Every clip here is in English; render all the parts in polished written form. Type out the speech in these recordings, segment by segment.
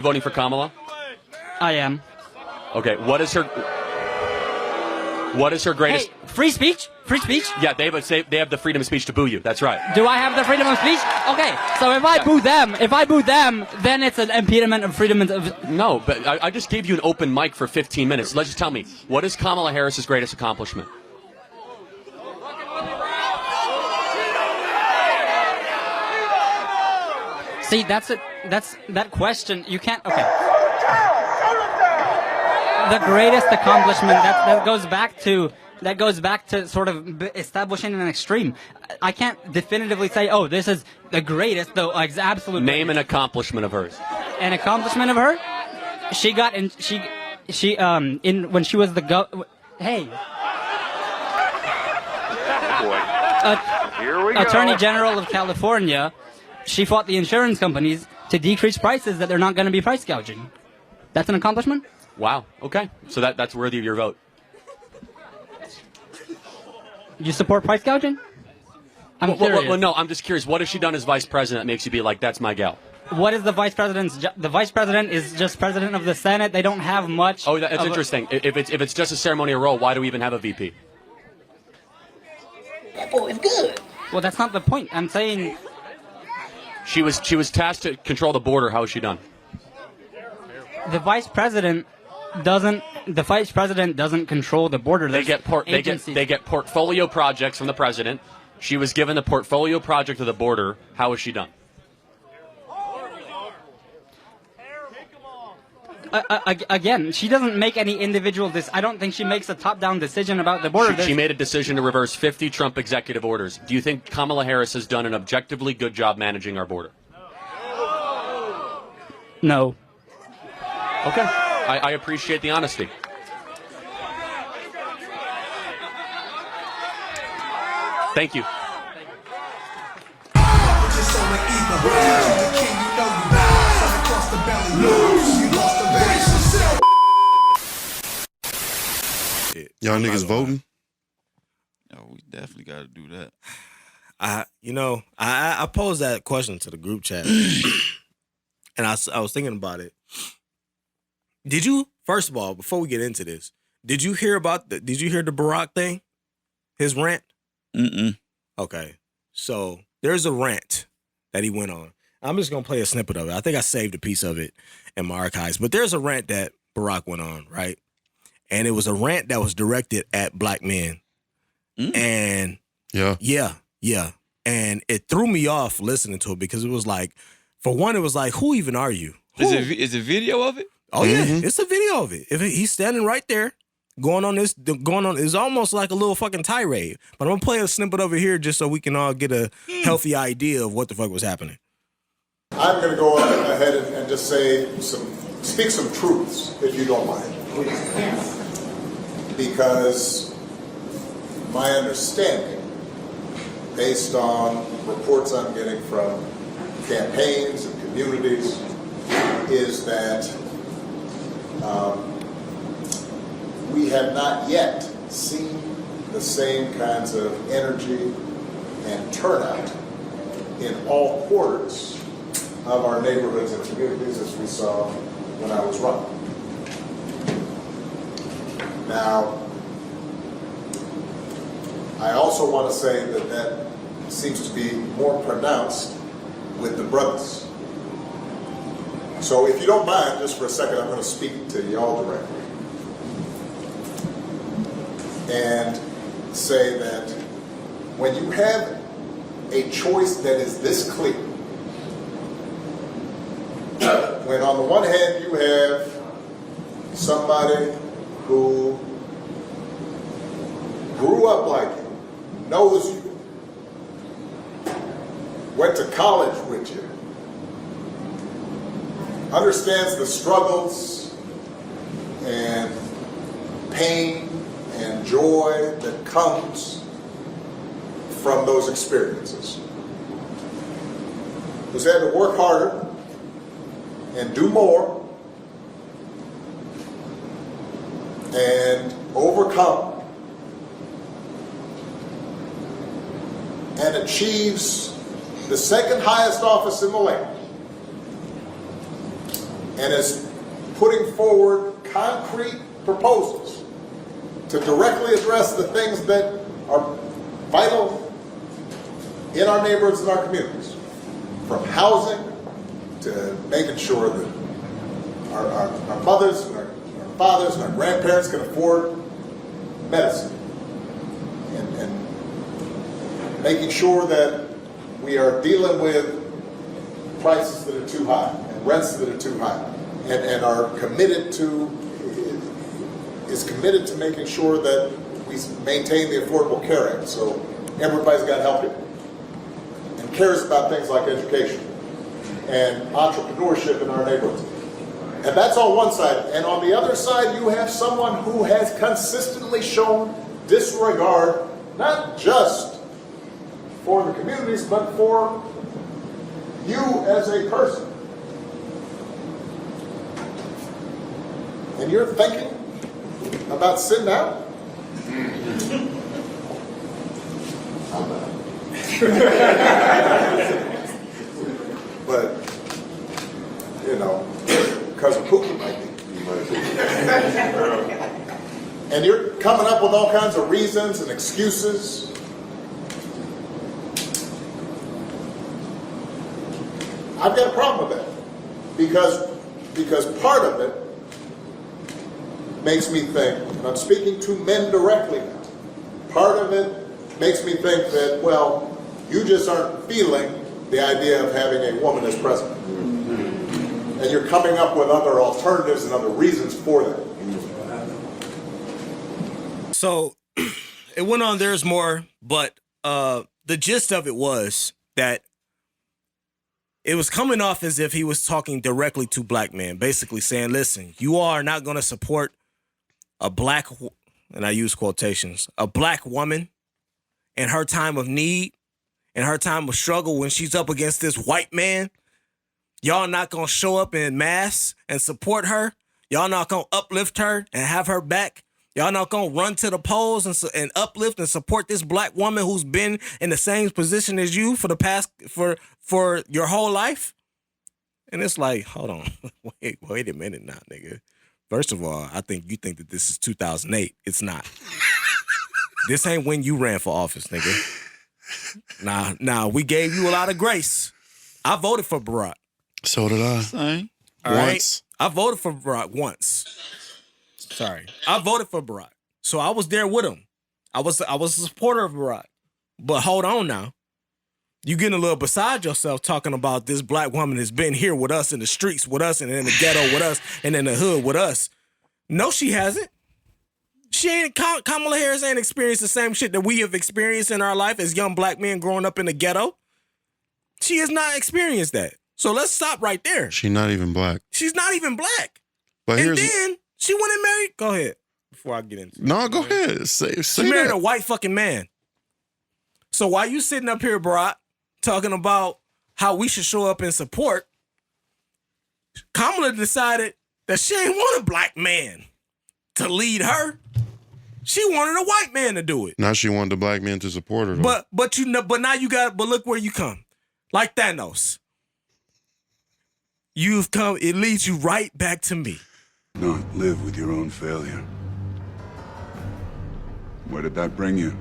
Voting for Kamala? I am. Okay, what is her greatest... Hey, free speech? Free speech? Yeah, they have the freedom of speech to boo you. That's right. Do I have the freedom of speech? Okay, so if I boo them, then it's an impediment of freedom of... No, but I just gave you an open mic for 15 minutes. Let's just tell me, what is Kamala Harris's greatest accomplishment? See, that question, you can't... Okay. The greatest accomplishment, that goes back to sort of establishing an extreme. I can't definitively say, oh, this is the greatest, though, absolute. Name an accomplishment of hers. An accomplishment of her? She got in, when she was the hey. Here we go. Attorney General of California, she fought the insurance companies to decrease prices that they're not going to be price gouging. That's an accomplishment? Wow. Okay. So that's worthy of your vote. You support price gouging? Well, no, I'm just curious. What has she done as vice president that makes you be like, that's my gal? What is the vice president's the vice president is just president of the Senate. They don't have much. Oh, that's interesting. If it's just a ceremonial role, why do we even have a VP? That boy is good. Well, that's not the point. I'm saying she was tasked to control the border. How has she done? The vice president doesn't control the border. They get portfolio projects from the president. She was given the portfolio project of the border. How has she done? Again, she doesn't make any individual. I don't think she makes a top-down decision about the border. She made a decision to reverse 50 Trump executive orders. Do you think Kamala Harris has done an objectively good job managing our border? No. Okay. I appreciate the honesty. Thank you. Y'all niggas voting? No, we definitely got to do that. I posed that question to the group chat, and I was thinking about it. Did you, first of all, before we get into this, did you hear the Barack thing? His rant? Mm-mm. Okay. So there's a rant that he went on. I'm just going to play a snippet of it. I think I saved a piece of it in my archives. But there's a rant that Barack went on, right? And it was a rant that was directed at black men. And yeah. And it threw me off listening to it because it was like, for one, it was like, who even are you? Is it video of it? Oh yeah, it's a video of it. If he's standing right there, going on, it's almost like a little fucking tirade. But I'm gonna play a snippet of it here just so we can all get a healthy idea of what the fuck was happening. I'm gonna go ahead and just speak some truths, if you don't mind, please. Because my understanding, based on reports I'm getting from campaigns and communities, is that we have not yet seen the same kinds of energy and turnout in all quarters of our neighborhoods and communities as we saw when I was running. Now, I also want to say that seems to be more pronounced with the brothers. So if you don't mind, just for a second, I'm going to speak to y'all directly and say that when you have a choice that is this clear, when on the one hand you have somebody who grew up like you, knows you, went to college with you, understands the struggles and pain and joy that comes from those experiences, who's had to work harder and do more and overcome and achieves the second highest office in the land and is putting forward concrete proposals to directly address the things that are vital in our neighborhoods and our communities, from housing to making sure that our mothers and our fathers and our grandparents can afford medicine, and making sure that we are dealing with prices that are too high and rents that are too high, and are committed to making sure that we maintain the Affordable Care Act, so everybody's got health care and cares about things like education and entrepreneurship in our neighborhoods. And that's on one side. And on the other side, you have someone who has consistently shown disregard, not just for the communities, but for you as a person. And you're thinking about sitting down? I'm not. But, you know, Cousin Pookie might be. And you're coming up with all kinds of reasons and excuses. I've got a problem with that. Because part of it makes me think, and I'm speaking to men directly now, part of it makes me think that, well, you just aren't feeling the idea of having a woman as president. And you're coming up with other alternatives and other reasons for that. So it went on, there's more, but the gist of it was that it was coming off as if he was talking directly to black men, basically saying, listen, you are not going to support a black, and I use quotations, a black woman in her time of need, in her time of struggle when she's up against this white man. Y'all not going to show up in mass and support her. Y'all not going to uplift her and have her back. Y'all not going to run to the polls and uplift and support this black woman who's been in the same position as you for the past, for your whole life. And it's like, hold on, wait a minute now, nigga. First of all, I think you think that this is 2008. It's not. This ain't when you ran for office, nigga. Nah, we gave you a lot of grace. I voted for Barack. So did I. Same. All right? Once. I voted for Barack once. Sorry. I voted for Barack. So I was there with him. I was a supporter of Barack. But hold on now. You getting a little beside yourself talking about this black woman that's been here with us in the streets with us and in the ghetto with us and in the hood with us. No, she hasn't. Kamala Harris ain't experienced the same shit that we have experienced in our life as young black men growing up in the ghetto. She has not experienced that. So let's stop right there. She's not even black. She's not even black. But And then she went and married. Go ahead. Before I get into it. No, go ahead. Say She married that. a white fucking man. So while you sitting up here, Barack, talking about how we should show up and support, Kamala decided that she ain't want a black man to lead her. She wanted a white man to do it. Now she wanted the black man to support her. Though. But look where you come. Like Thanos. You've come, it leads you right back to me. Not live with your own failure. Where did that bring you?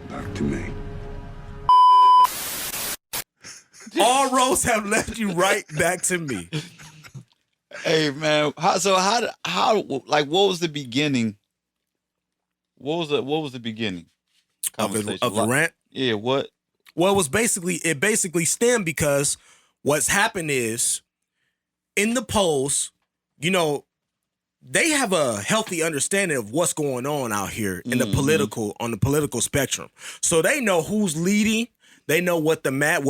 Back to me. All roads have led you right back to me. Hey man, how like what was the beginning? What was the beginning? Of the rant? Yeah, what? Well, it basically stemmed because what's happened is in the polls, you know, they have a healthy understanding of what's going on out here in the political spectrum. So they know who's leading. They know what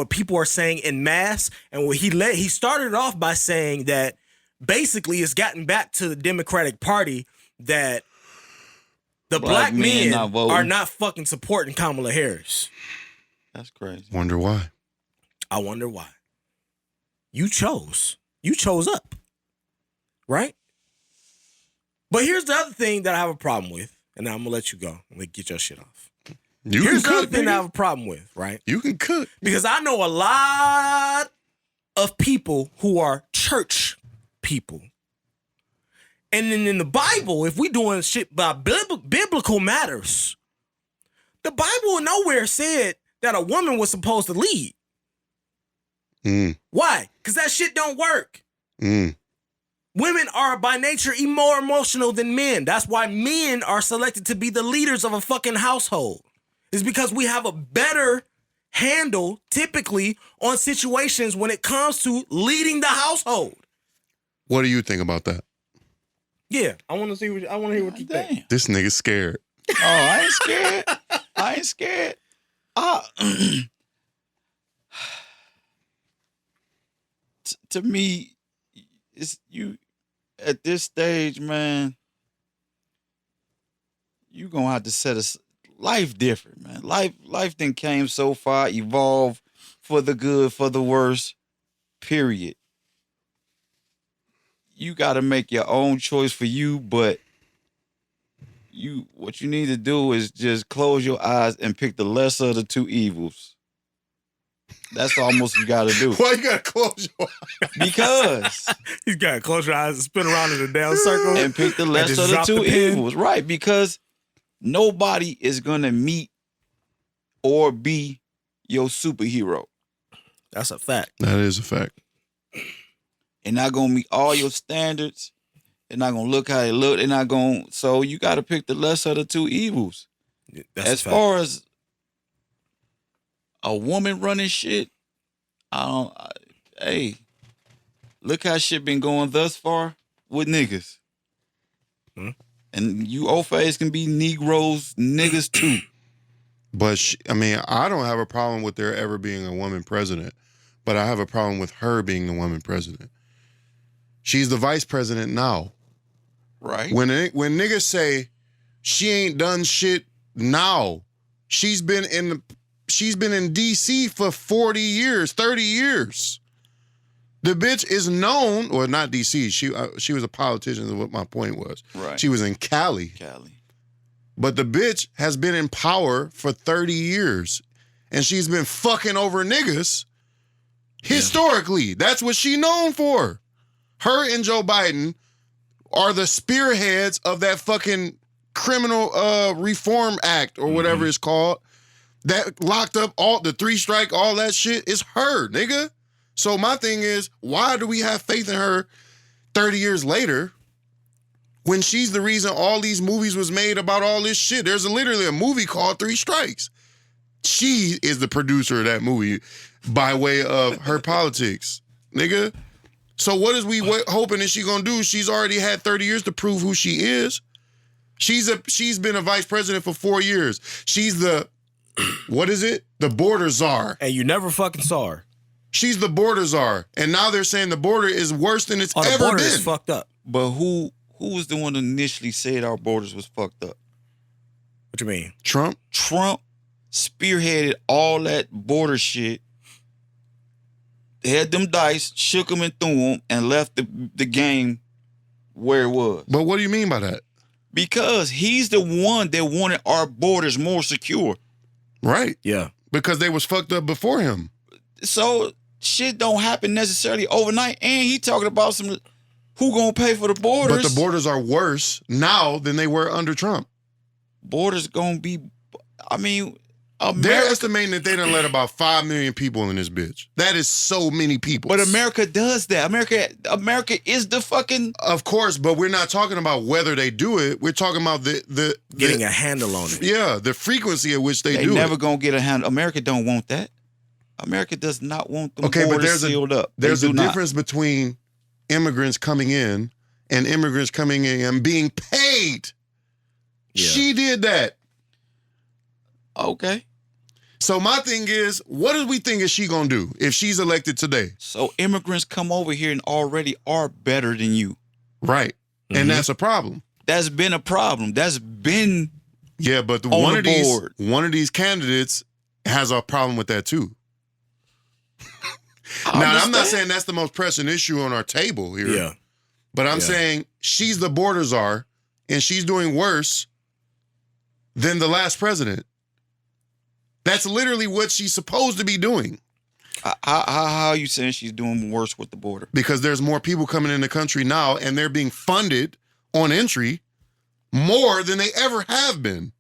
people are saying in mass. And what he started off by saying that basically it's gotten back to the Democratic Party that the black men are not fucking supporting Kamala Harris. That's crazy. Wonder why. I wonder why. You chose up. Right? But here's the other thing that I have a problem with, and I'm going to let you go. I'm going to get your shit off. You Here's can the other cook, thing nigga. that I have a problem with, right? You can cook. Because I know a lot of people who are church people. And then in the Bible, if we doing shit by biblical matters, the Bible nowhere said that a woman was supposed to lead. Why? Because that shit don't work. Women are by nature more emotional than men. That's why men are selected to be the leaders of a fucking household. It's because we have a better handle typically on situations when it comes to leading the household. What do you think about that? Yeah, I want to hear what you think. This nigga's scared. Oh, I ain't scared. I ain't scared. To me, it's you at this stage, man. You gonna have to set a life different, man. Life then came so far, evolved for the good, for the worse. Period. You got to make your own choice for you, but what you need to do is just close your eyes and pick the lesser of the two evils. That's almost what you got to do. Why you got to close your eyes? Because He's got to close your eyes and spin around in a down circle and pick the lesser of the two evils, right? Because nobody is gonna meet or be your superhero. That's a fact. That is a fact. And not gonna meet all your standards. They're not gonna look how they look. They're not gonna. So you got to pick the lesser of the two evils. That's as far as a woman running shit, hey, look how shit been going thus far with niggas. And you old face can be Negroes, niggas too. But I don't have a problem with there ever being a woman president, but I have a problem with her being the woman president. She's the vice president now. Right. When niggas say she ain't done shit now, she's been in DC for 40 years, 30 years. The bitch is known, or not DC. She was a politician. Is what my point was. Right. She was in Cali. But the bitch has been in power for 30 years, and she's been fucking over niggas. Historically, that's what she known for. Her and Joe Biden are the spearheads of that fucking criminal reform act or whatever it's called. That locked up all the 3 strike, all that shit is her, nigga. So my thing is, why do we have faith in her 30 years later when she's the reason all these movies was made about all this shit? There's literally a movie called 3 Strikes. She is the producer of that movie by way of her politics, nigga. So what is we hoping that she gonna do? She's already had 30 years to prove who she is. She's been a vice president for 4 years. She's the, what is it? The border czar. And you never fucking saw her. She's the border czar. And now they're saying the border is worse than it's ever been. The border is fucked up. But who was the one that initially said our borders was fucked up? What you mean? Trump? Trump spearheaded all that border shit. Had them dice, shook them and threw them, and left the game where it was. But what do you mean by that? Because he's the one that wanted our borders more secure. Right. Yeah. Because they was fucked up before him. So shit don't happen necessarily overnight. And he talking about who gonna pay for the borders. But the borders are worse now than they were under Trump. Borders gonna be, they're estimating that they done let about 5 million people in this bitch. That is so many people. But America does that. America is the fucking... Of course, but we're not talking about whether they do it. We're talking about the getting a handle on it. Yeah, the frequency at which they do it. They never gonna get a handle. America don't want that. America does not want them borders sealed up. There's a difference between immigrants coming in and immigrants coming in and being paid. Yeah. She did that. Okay. So my thing is, what do we think is she gonna do if she's elected today? So immigrants come over here and already are better than you. Right. Mm-hmm. And that's a problem. That's been a problem. That's been but one of these candidates has a problem with that too. Now, I'm not saying that's the most pressing issue on our table here. Yeah. But I'm saying she's the border czar and she's doing worse than the last president. That's literally what she's supposed to be doing. How are you saying she's doing worse with the border? Because there's more people coming in the country now, and they're being funded on entry more than they ever have been,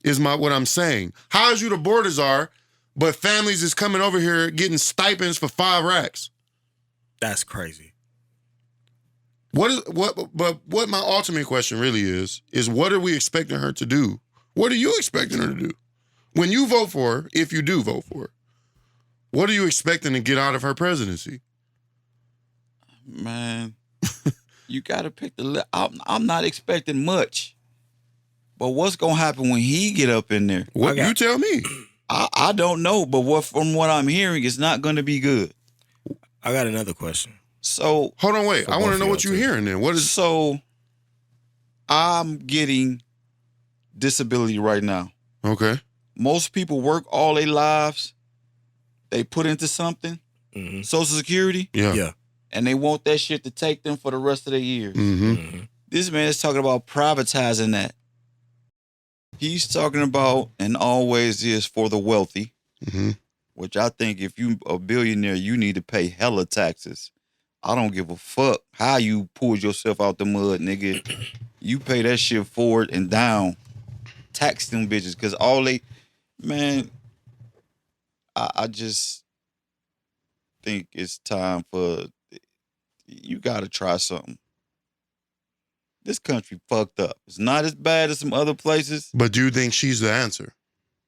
is what I'm saying. How as you the borders are, but families is coming over here getting stipends for 5 racks. That's crazy. What my ultimate question really is what are we expecting her to do? What are you expecting her to do? When you vote for her, if you do vote for her, what are you expecting to get out of her presidency? Man, you got to pick the. I'm not expecting much, but what's gonna happen when he get up in there? What you tell me? I don't know, but from what I'm hearing, it's not going to be good. I got another question. So hold on, wait. I want to know what you're hearing. Then what is? So I'm getting disability right now. Okay. Most people work all their lives. They put into something, Social Security. Yeah. And they want that shit to take them for the rest of their years. This man is talking about privatizing that. He's talking about, and always is for the wealthy, which I think if you a billionaire, you need to pay hella taxes. I don't give a fuck how you pulled yourself out the mud, nigga. You pay that shit forward and down. Tax them bitches, because all they, man, I just think it's time for, you got to try something. This country fucked up. It's not as bad as some other places. But do you think she's the answer?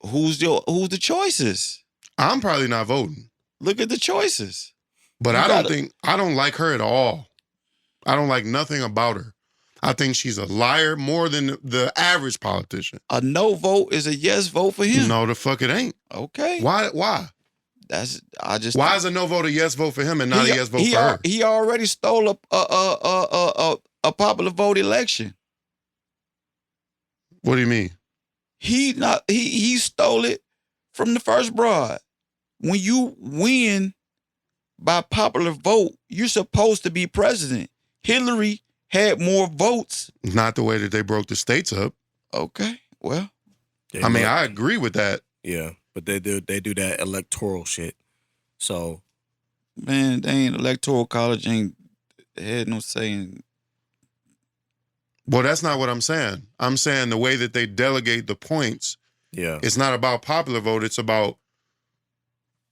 Who's the choices? I'm probably not voting. Look at the choices. But I don't like her at all. I don't like nothing about her. I think she's a liar more than the average politician. A no vote is a yes vote for him. No, the fuck it ain't. Okay. Why? Why is a no vote a yes vote for him and not a yes vote for her? He already stole a popular vote election. What do you mean? He stole it from the first broad. When you win by popular vote, you're supposed to be president. Hillary had more votes. Not the way that they broke the states up. Okay, well. I agree with that. Yeah, but they do that electoral shit. So, man, they ain't electoral college, they had no saying. Well, that's not what I'm saying. I'm saying the way that they delegate the points. Yeah, it's not about popular vote. It's about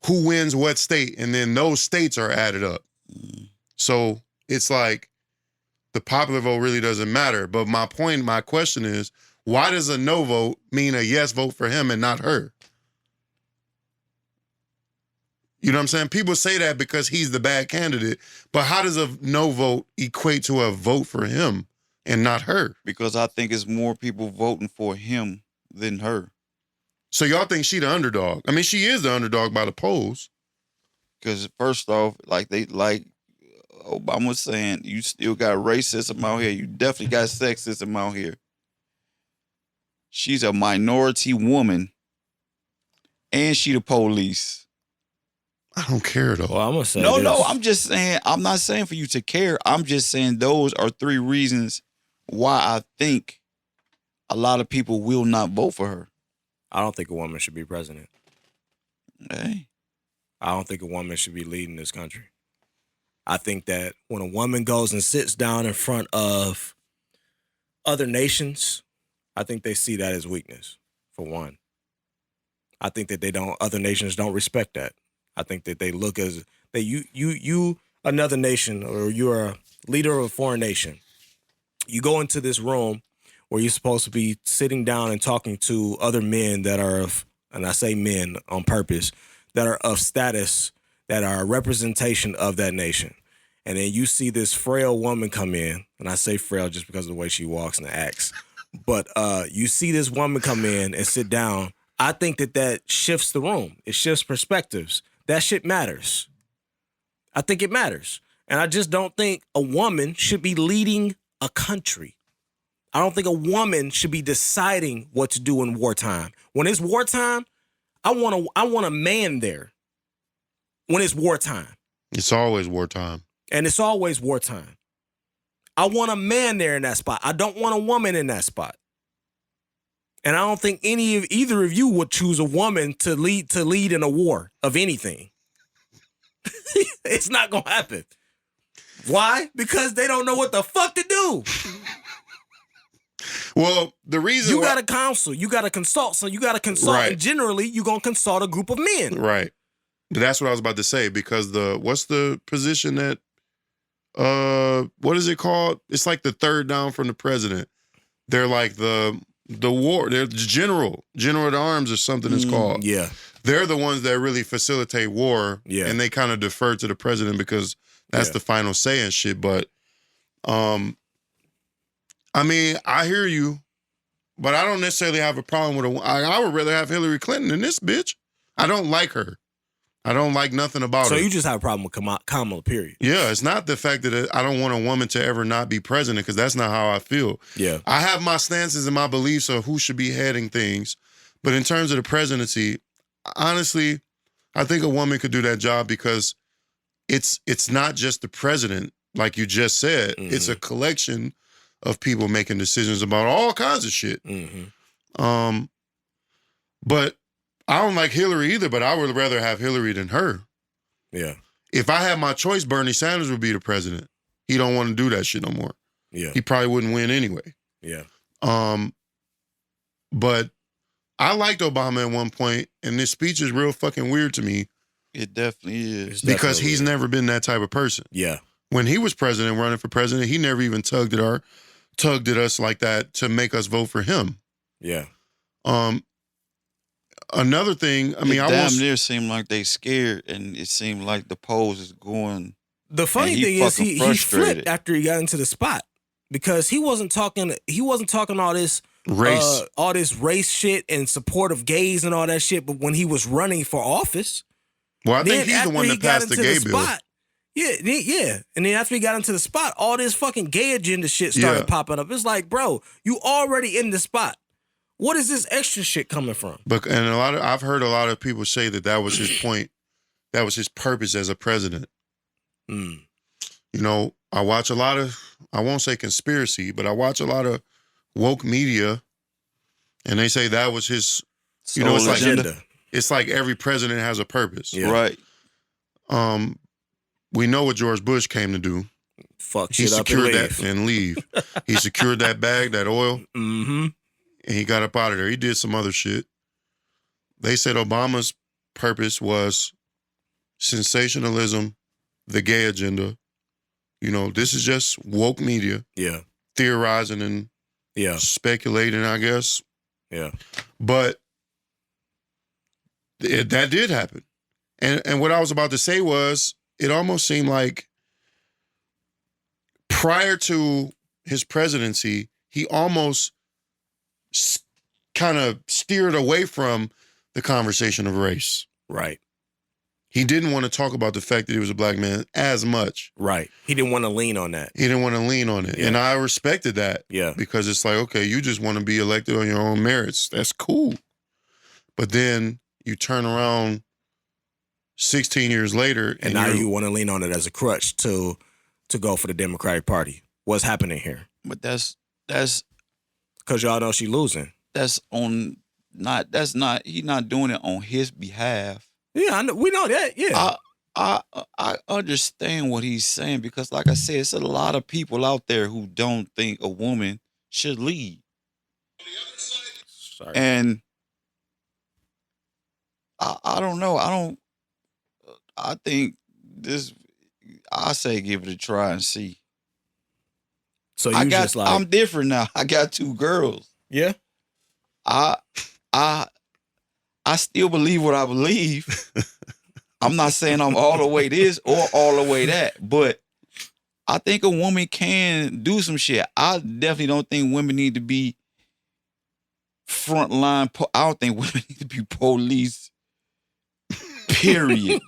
who wins what state, and then those states are added up. So it's like the popular vote really doesn't matter. But my question is, why does a no vote mean a yes vote for him and not her? You know what I'm saying? People say that because he's the bad candidate, but how does a no vote equate to a vote for him and not her? Because I think it's more people voting for him than her. So y'all think she the underdog? I mean, she is the underdog by the polls. Because first off, like Obama was saying, you still got racism out here. You definitely got sexism out here. She's a minority woman, and she the police. I don't care though. Well, I'm gonna say no. I'm just saying. I'm not saying for you to care. I'm just saying those are 3 reasons why I think a lot of people will not vote for her. I don't think a woman should be president. Hey, I don't think a woman should be leading this country. I think that when a woman goes and sits down in front of other nations, I think they see that as weakness, for one. I think that other nations don't respect that. I think that they look as that you another nation, or you're a leader of a foreign nation. You go into this room where you're supposed to be sitting down and talking to other men that are of, and I say men on purpose, that are of status, that are a representation of that nation. And then you see this frail woman come in, and I say frail just because of the way she walks and acts. But you see this woman come in and sit down. I think that shifts the room. It shifts perspectives. That shit matters. I think it matters. And I just don't think a woman should be leading a country. I don't think a woman should be deciding what to do in wartime. When it's wartime, I want a man there. When it's wartime. It's always wartime. And it's always wartime. I want a man there in that spot. I don't want a woman in that spot. And I don't think either of you would choose a woman to lead in a war of anything. It's not gonna happen. Why? Because they don't know what the fuck to do. Well, the reason You got to counsel. You got to consult. So you got to consult. Right. And generally, you're going to consult a group of men. Right. That's what I was about to say, because what's the position that what is it called? It's like the third down from the president. They're like the war, they're the general at arms or something it's called. Yeah. They're the ones that really facilitate war. Yeah. And they kind of defer to the president because that's the final say and shit. But I mean, I hear you, but I don't necessarily have a problem with I would rather have Hillary Clinton than this bitch. I don't like her. I don't like nothing about her. So you just have a problem with Kamala, period. Yeah, it's not the fact that I don't want a woman to ever not be president, because that's not how I feel. Yeah. I have my stances and my beliefs of who should be heading things. But in terms of the presidency, honestly, I think a woman could do that job because it's not just the president, like you just said. Mm-hmm. It's a collection of people making decisions about all kinds of shit. Mm-hmm. But I don't like Hillary either, but I would rather have Hillary than her. Yeah. If I had my choice, Bernie Sanders would be the president. He don't want to do that shit no more. Yeah. He probably wouldn't win anyway. Yeah. But I liked Obama at one point, and this speech is real fucking weird to me It definitely is. It's because definitely he's weird. never been that type of person. Yeah. When he was president, running for president, he never even tugged at us like that to make us vote for him. Yeah. Another thing, I mean, it I damn won't. near seemed like they scared, and it seemed like the polls is going. The funny And he thing is fucking he frustrated. flipped after he got into the spot because he wasn't talking all this race shit and support of gays and all that shit. But when he was running for office, Well, I think then he's the after one he that got passed the into gay bill. spot, yeah. And then after he got into the spot, all this fucking gay agenda shit started Yeah. popping up. It's like, bro, you already in the spot. What is this extra shit coming from? But I've heard a lot of people say that was his point. That was his purpose as a president. Mm. You know, I watch a lot of, I won't say conspiracy, but I watch a lot of woke media, and they say that was his, you know, it's sole like agenda. it's like every president has a purpose. Yeah. Right. We know what George Bush came to do. Fuck He shit up and secured leave. that and leave. He secured that bag, that oil, Mm-hmm. and he got up out of there. He did some other shit. They said Obama's purpose was sensationalism, the gay agenda. You know, this is just woke media Yeah. theorizing and Yeah. speculating, I guess. Yeah. But that did happen. And what I was about to say was, it almost seemed like prior to his presidency, he almost kind of steered away from the conversation of race. Right. He didn't want to talk about the fact that he was a black man as much. Right. He didn't want to lean on that. He didn't want to lean on it. Yeah. And I respected that. Yeah. Because it's like, okay, you just want to be elected on your own merits. That's cool. But then you turn around 16 years later And now you want to lean on it as a crutch to go for the Democratic Party. What's happening here? But that's Because y'all know she losing. he's not doing it on his behalf. Yeah, I know, we know that. Yeah. I understand what he's saying, because like I said, it's a lot of people out there who don't think a woman should lead. Sorry. And I don't know. I think I say give it a try and see. So you just like, I'm different now. I got 2 girls. yeah. I still believe what I believe. I'm not saying I'm all the way this or all the way that, but I think a woman can do some shit. I definitely don't think women need to be frontline. I don't think women need to be police. Period.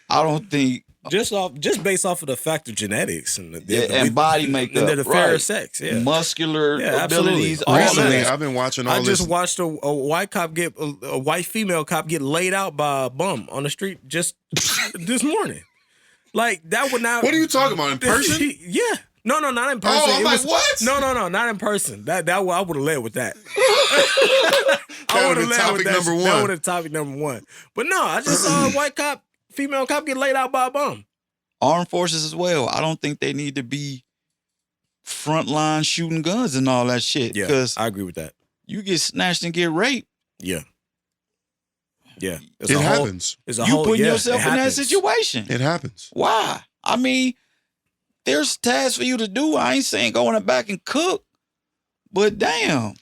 I don't think. Just based off of the fact of genetics and And body makeup, and the fair right. sex, yeah. Muscular Yeah, abilities. absolutely. All Recently, that. I've been watching all I this. just watched a white cop a white female cop get laid out by a bum on the street just this morning. Like that would not. What are you talking about, in person? Yeah. No, not in person. Oh, I'm It like, was- what? No, not in person. That I would have led with that. That would've been topic number one. That would have topic number one. But no, I just saw a white cop, female cop get laid out by a bum. Armed forces as well. I don't think they need to be frontline shooting guns and all that shit. Yeah, Because I agree with that. you get snatched and get raped. Yeah. It happens. You putting yourself in that situation. It happens. Why? I mean, there's tasks for you to do. I ain't saying go in the back and cook, but damn.